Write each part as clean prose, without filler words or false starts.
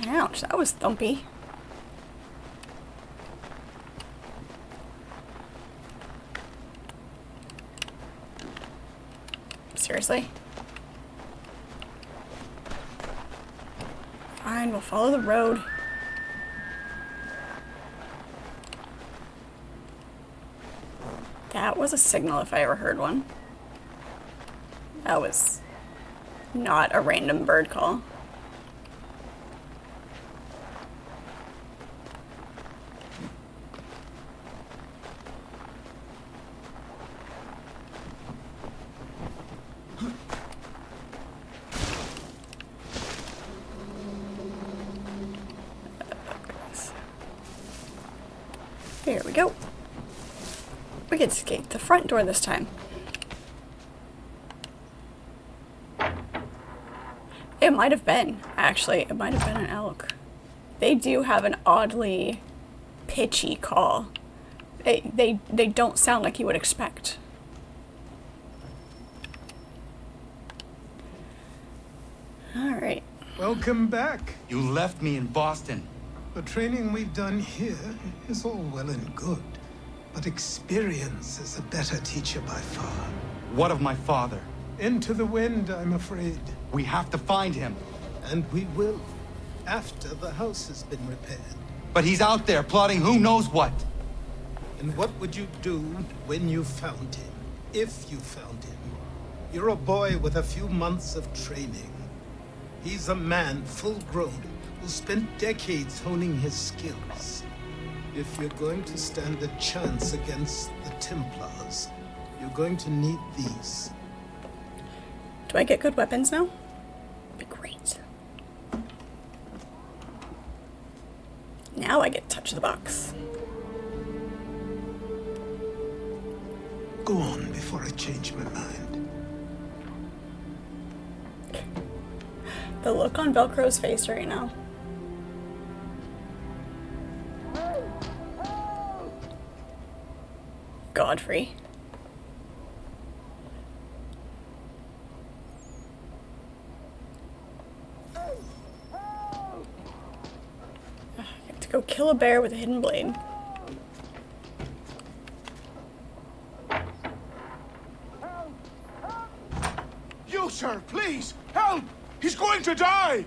Ouch, that was thumpy. Seriously? Fine, we'll follow the road. That was a signal if I ever heard one. That was not a random bird call. Here we go. We can escape the front door this time. It might have been, actually. It might have been an elk. They do have an oddly pitchy call. They don't sound like you would expect. Alright. Welcome back. You left me in Boston. The training we've done here is all well and good, but experience is a better teacher by far. What of my father? Into the wind, I'm afraid. We have to find him. And we will, after the house has been repaired. But he's out there plotting who knows what. And what would you do when you found him? If you found him? You're a boy with a few months of training. He's a man full grown who spent decades honing his skills. If you're going to stand a chance against the Templars, you're going to need these. Do I get good weapons now? Be great. Now I get to touch the box. Go on before I change my mind. The look on Velcro's face right now. Godfrey. I have to go kill a bear with a hidden blade. You, sir, please, help! He's going to die!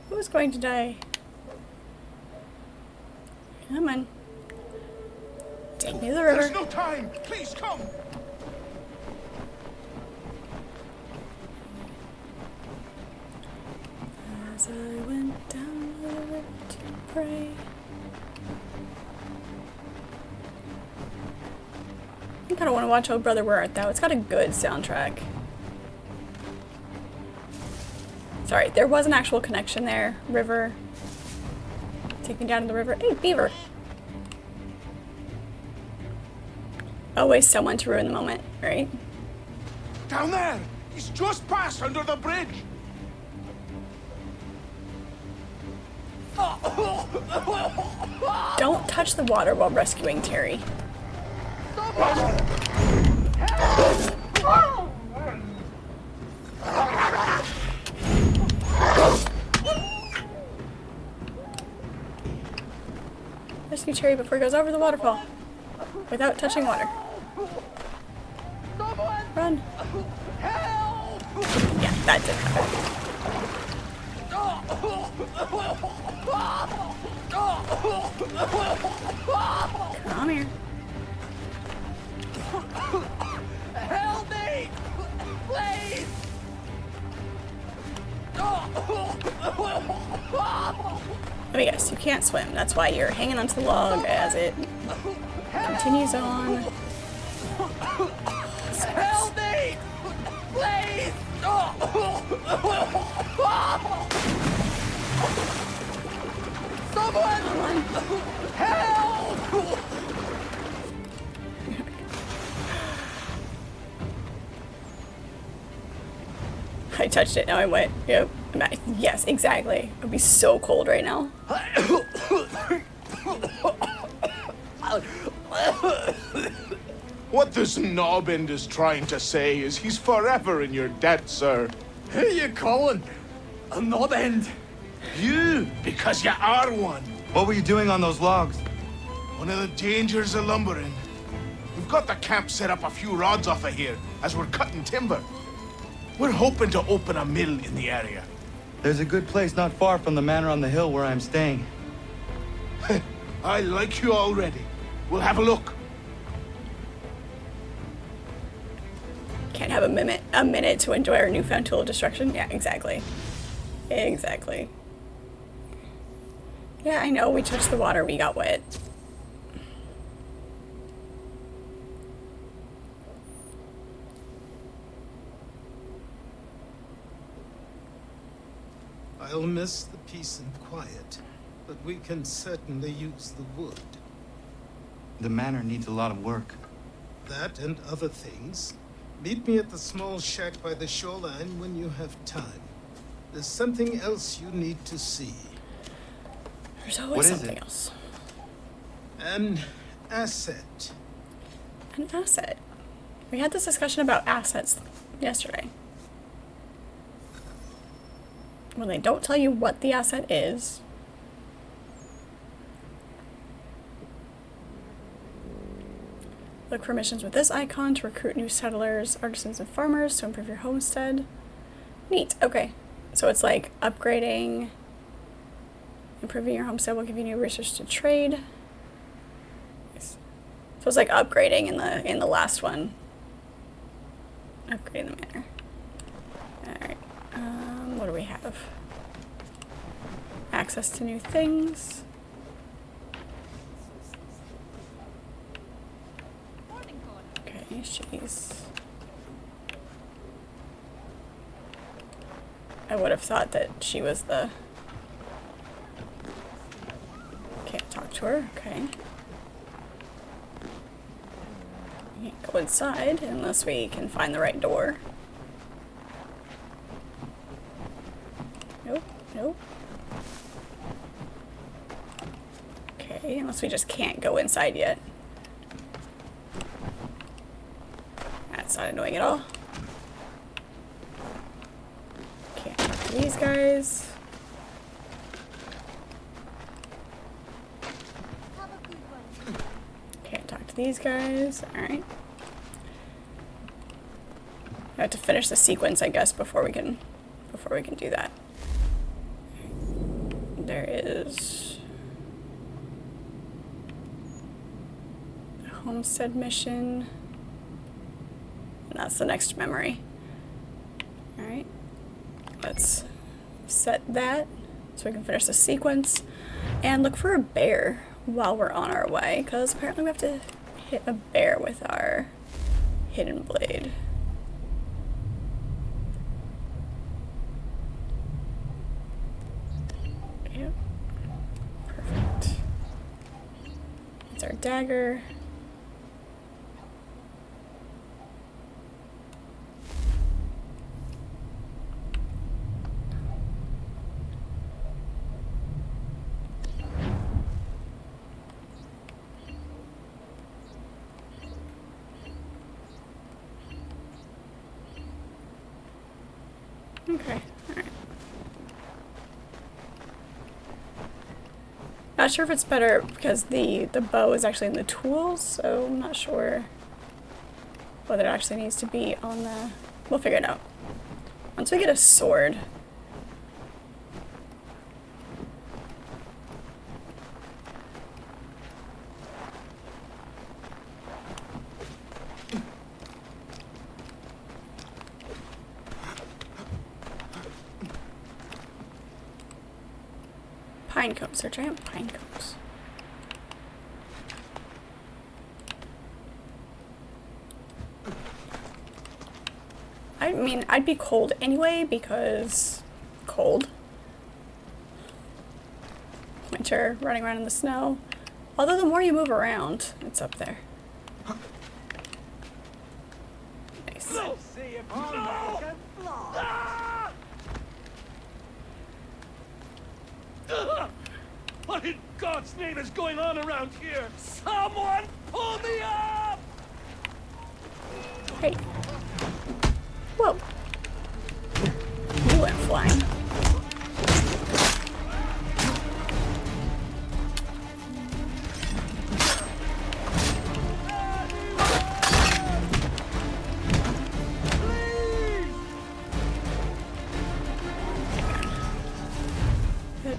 Who's going to die? Come on. Take me to the river. There's no time! Please come! As I went down the river to pray. I think I don't want to watch Oh Brother Where Art Thou. It's got a good soundtrack. Sorry, there was an actual connection there. River. Take me down to the river. Hey, beaver. Always someone to ruin the moment, right? Down there! He's just passed under the bridge! Don't touch the water while rescuing Terry. Rescue Terry before he goes over the waterfall. Without touching water. Run. Yeah, that didn't happen. Come here. Help me! Please! Let me guess, you can't swim. That's why you're hanging onto the log as it continues on. Help me! Please! Someone! Help! I touched it, now I'm wet. Yep. Yes, exactly. It would be so cold right now. What this knobbend is trying to say is he's forever in your debt, sir. Who you calling? A knob end? You, because you are one. What were you doing on those logs? One of the dangers of lumbering. We've got the camp set up a few rods off of here as we're cutting timber. We're hoping to open a mill in the area. There's a good place not far from the manor on the hill where I'm staying. I like you already. We'll have a look. Can't have a minute to enjoy our newfound tool of destruction. Yeah, exactly. Exactly. Yeah, I know, we touched the water, we got wet. I'll miss the peace and quiet, but we can certainly use the wood. The manor needs a lot of work. That and other things. Meet me at the small shack by the shoreline when you have time. There's something else you need to see. There's What always is something it? else. An asset. An asset. We had this discussion about assets yesterday. When they don't tell you what the asset is, look for missions with this icon to recruit new settlers, artisans, and farmers to improve your homestead. Neat. Okay. So it's like upgrading, improving your homestead will give you new research to trade. Nice. So it's like upgrading in the last one. Upgrading the manor. Alright. What do we have? Access to new things. Okay, she's... I would have thought that she was the... Can't talk to her, okay. We can't go inside unless we can find the right door. Nope, nope. Okay, unless we just can't go inside yet. That's not annoying at all. Can't talk to these guys. Can't talk to these guys. Alright. I have to finish the sequence, I guess, before we can do that. There is a homestead mission. And that's the next memory. Alright. Let's set that so we can finish the sequence. And look for a bear while we're on our way, because apparently we have to hit a bear with our hidden blade. Yep. Perfect. It's our dagger. Okay, alright. Not sure if it's better because the bow is actually in the tools, so I'm not sure whether it actually needs to be on the... We'll figure it out. Once we get a sword... Pine cones. They're giant pine cones. I mean, I'd be cold anyway because cold. Winter, running around in the snow. Although the more you move around, it's up there. Nice. What in God's name is going on around here? Someone pull me up! Hey. Whoa. You went flying.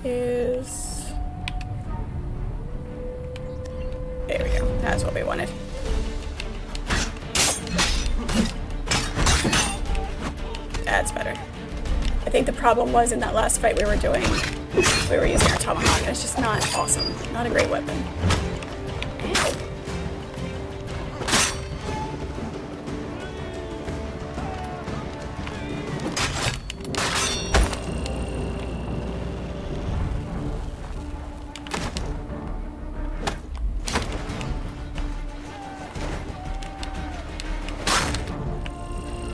is... There we go. That's what we wanted. That's better. I think the problem was in that last fight we were using our tomahawk. It's just not awesome. Not a great weapon.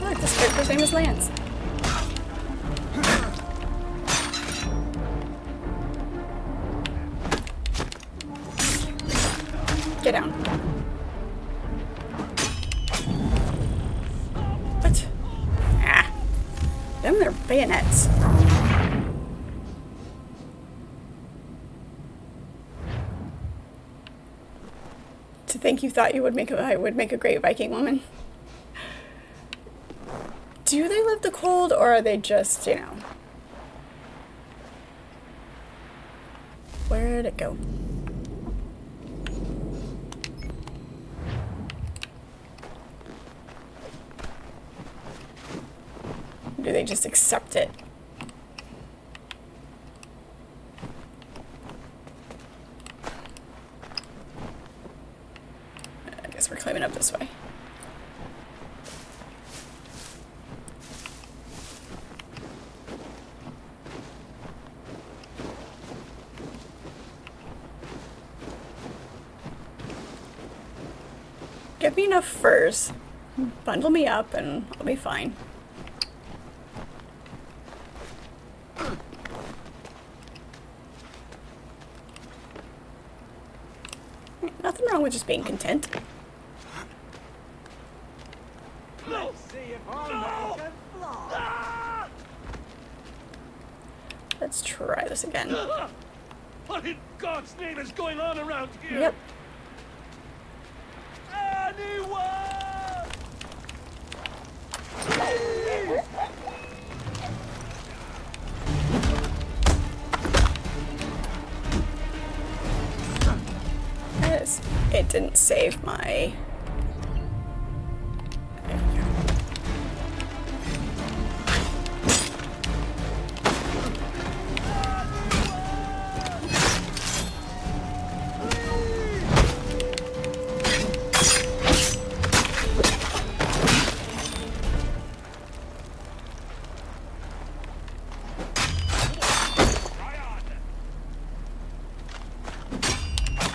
Look, this character's name is Lance. Get down. What? Ah. Them they're bayonets. To think you thought I would make a great Viking woman. Do they live the cold, or are they just, you know... Where'd it go? Do they just accept it? I guess we're climbing up this way. Give me enough furs. Bundle me up and I'll be fine. Nothing wrong with just being content. No! No! Ah! Let's try this again. What in God's name is going on around here? Yep. Anyone! It didn't save my... There we go.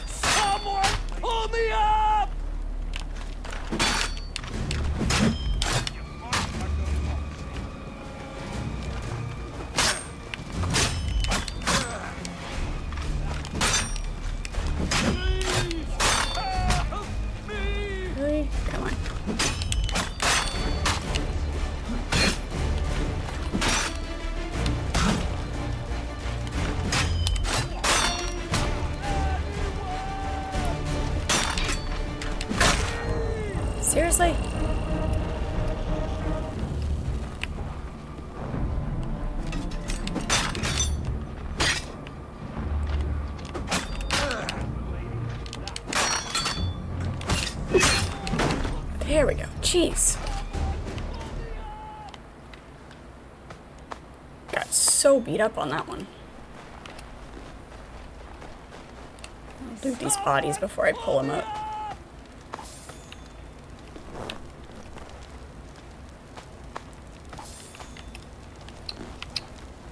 Someone pull me up! Please help me! Really? Come on. Seriously? There we go. Jeez. Got so beat up on that one. I'll loot these bodies before I pull them up.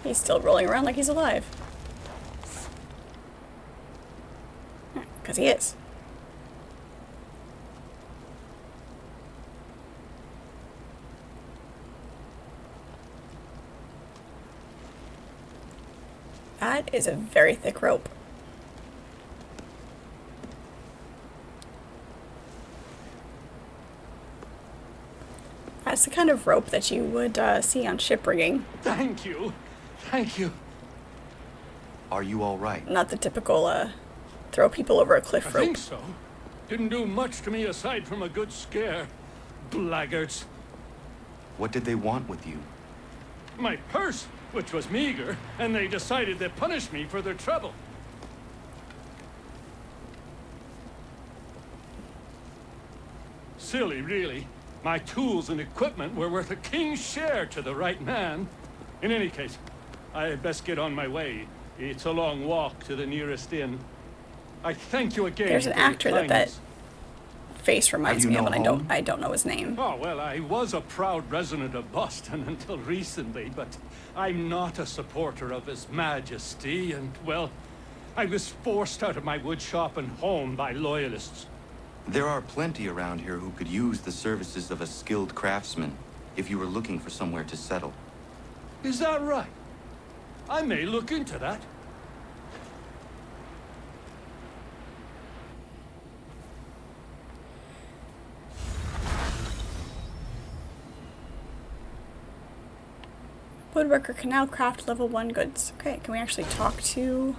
He's still rolling around like he's alive. Because he is. That is a very thick rope. That's the kind of rope that you would see on ship rigging. Thank you. Thank you. Are you all right? Not the typical throw people over a cliff I rope. think so. Didn't do much to me aside from a good scare. Blackguards. What did they want with you? My purse, which was meager, and they decided to punish me for their trouble. Silly, really. My tools and equipment were worth a king's share to the right man. In any case, I had best get on my way. It's a long walk to the nearest inn. I thank you again. There's an for your actor that kindness. face reminds Have me you of, no and home? I don't know his name. Oh, well, I was a proud resident of Boston until recently, but I'm not a supporter of His Majesty, and, well, I was forced out of my woodshop and home by loyalists. There are plenty around here who could use the services of a skilled craftsman if you were looking for somewhere to settle. Is that right? I may look into that. Woodworker can now craft level 1 goods. Okay, can we actually talk to...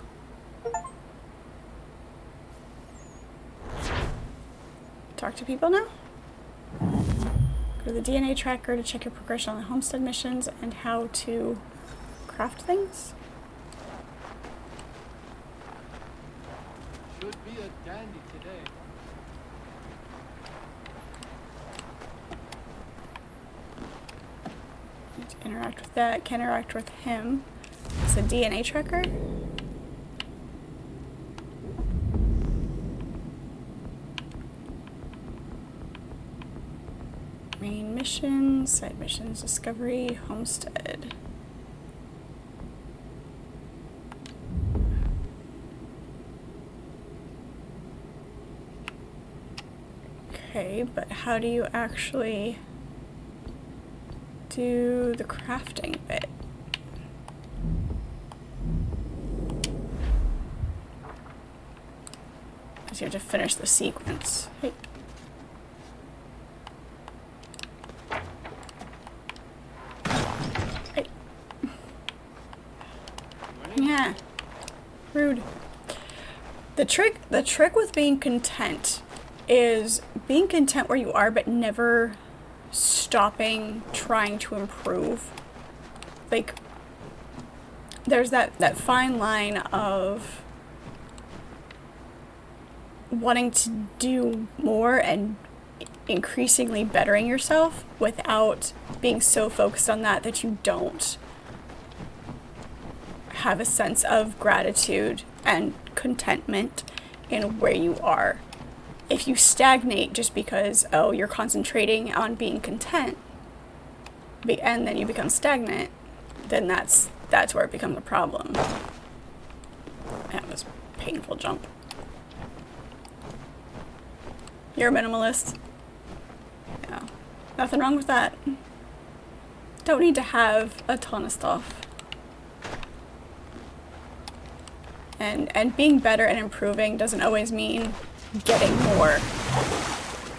Talk to people now? Go to the DNA tracker to check your progression on the homestead missions and how to craft things. Should be a dandy today. Need to interact with that, can interact with him. It's a DNA tracker. Main missions, side missions, discovery, homestead. Okay, but how do you actually do the crafting bit? Because you have to finish the sequence. Hey. Hey. Yeah. Rude. The trick with being content is being content where you are, but never stopping trying to improve. Like, there's that fine line of wanting to do more and increasingly bettering yourself without being so focused on that you don't have a sense of gratitude and contentment in where you are. If you stagnate just because, oh, you're concentrating on being content, and then you become stagnant, then that's where it becomes a problem. That was a painful jump. You're a minimalist. Yeah. Nothing wrong with that. Don't need to have a ton of stuff. And being better and improving doesn't always mean getting more,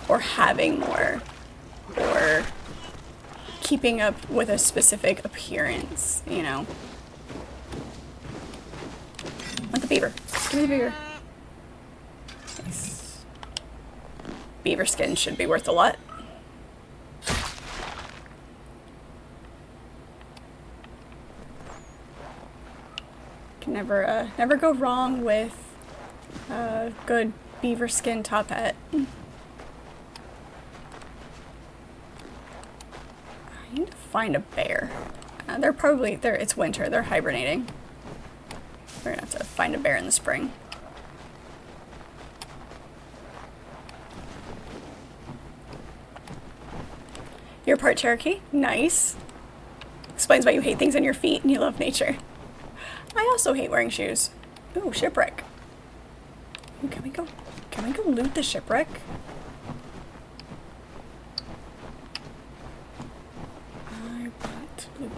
or having more, or keeping up with a specific appearance, you know. Want the beaver. Give me the beaver. Nice. Beaver skin should be worth a lot. Can never go wrong with a good beaver skin top hat. I need to find a bear. It's winter, they're hibernating. We're gonna have to find a bear in the spring. You're part Cherokee? Nice. Explains why you hate things on your feet and you love nature. I also hate wearing shoes. Ooh, shipwreck. Ooh, can we go loot the shipwreck? I want loot.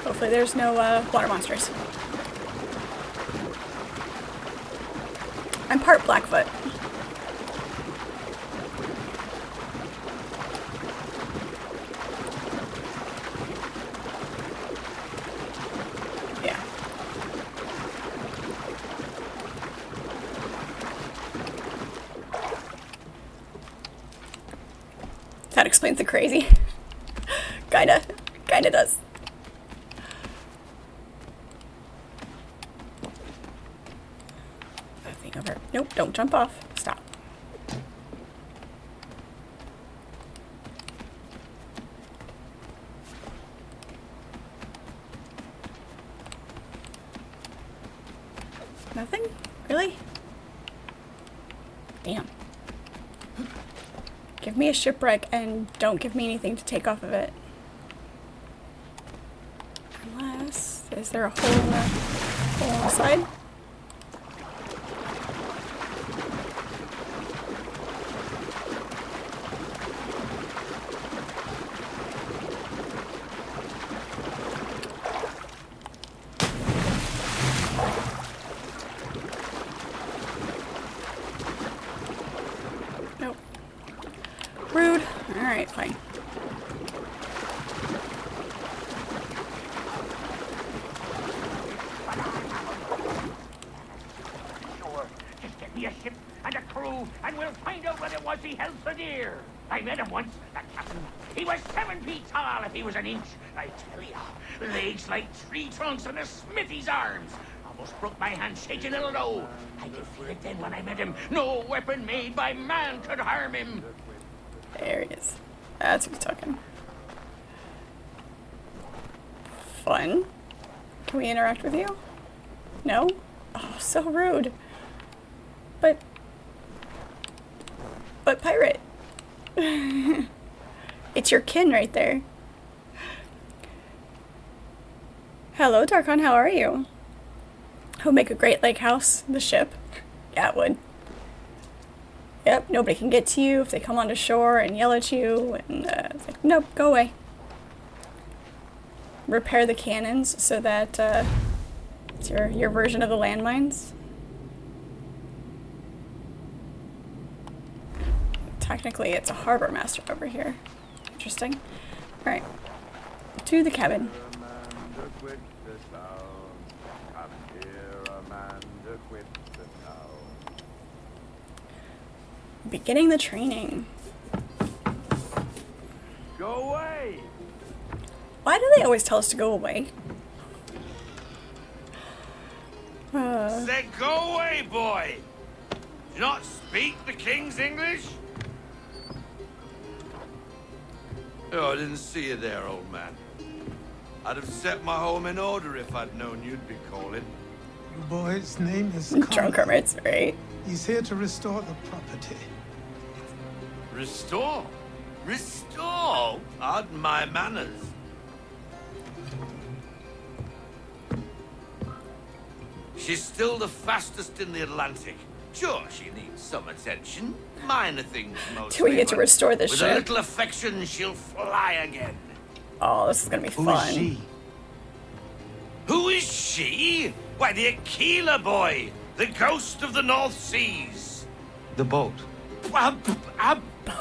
Hopefully there's no water monsters. I'm part Blackfoot. Yeah. explains the crazy. Kinda does. Nothing over. Nope, don't jump off. Stop. Nothing? Really? Damn. Give me a shipwreck and don't give me anything to take off of it. Unless... Is there a hole in the side? Nope. Rude. Alright, fine. Sure. Just get me a ship and a crew, and we'll find out what it was he held so dear. I met him once, that captain. He was 7 feet tall if he was an inch. I tell ya, legs like tree trunks and a smithy's arms. Almost broke my hand shaking it'll know. I could feel it then when I met him. No weapon made by man could harm him. There he is. That's who's talking. Fun. Can we interact with you? No? Oh, so rude. But pirate. It's your kin right there. Hello, Darkon, how are you? It would make a great lake house, the ship. Yeah, it would. Yep, nobody can get to you if they come onto shore and yell at you, and it's like, nope, go away. Repair the cannons so that it's your version of the landmines. Technically, it's a harbor master over here. Interesting. Alright. To the cabin. Beginning the training. Go away! Why do they always tell us to go away? Say, go away, boy! Do you not speak the king's English? Oh, I didn't see you there, old man. I'd have set my home in order if I'd known you'd be calling. Your boy's name is Drunk Connor. hermits, right? He's here to restore the property. Restore? Restore? Pardon my manners. She's still the fastest in the Atlantic. Sure, she needs some attention. Minor things mostly. Do we get to but restore this with ship? a little affection, she'll fly again. Oh, this is gonna be Who fun. is she? Who is she? Why, the Aquila boy, the ghost of the North Seas. The boat. A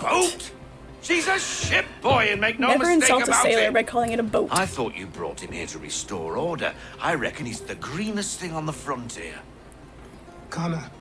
boat? She's a ship boy, and make no Never mistake insult a about sailor it. by calling it a boat. I thought you brought him here to restore order. I reckon he's the greenest thing on the frontier. Connor,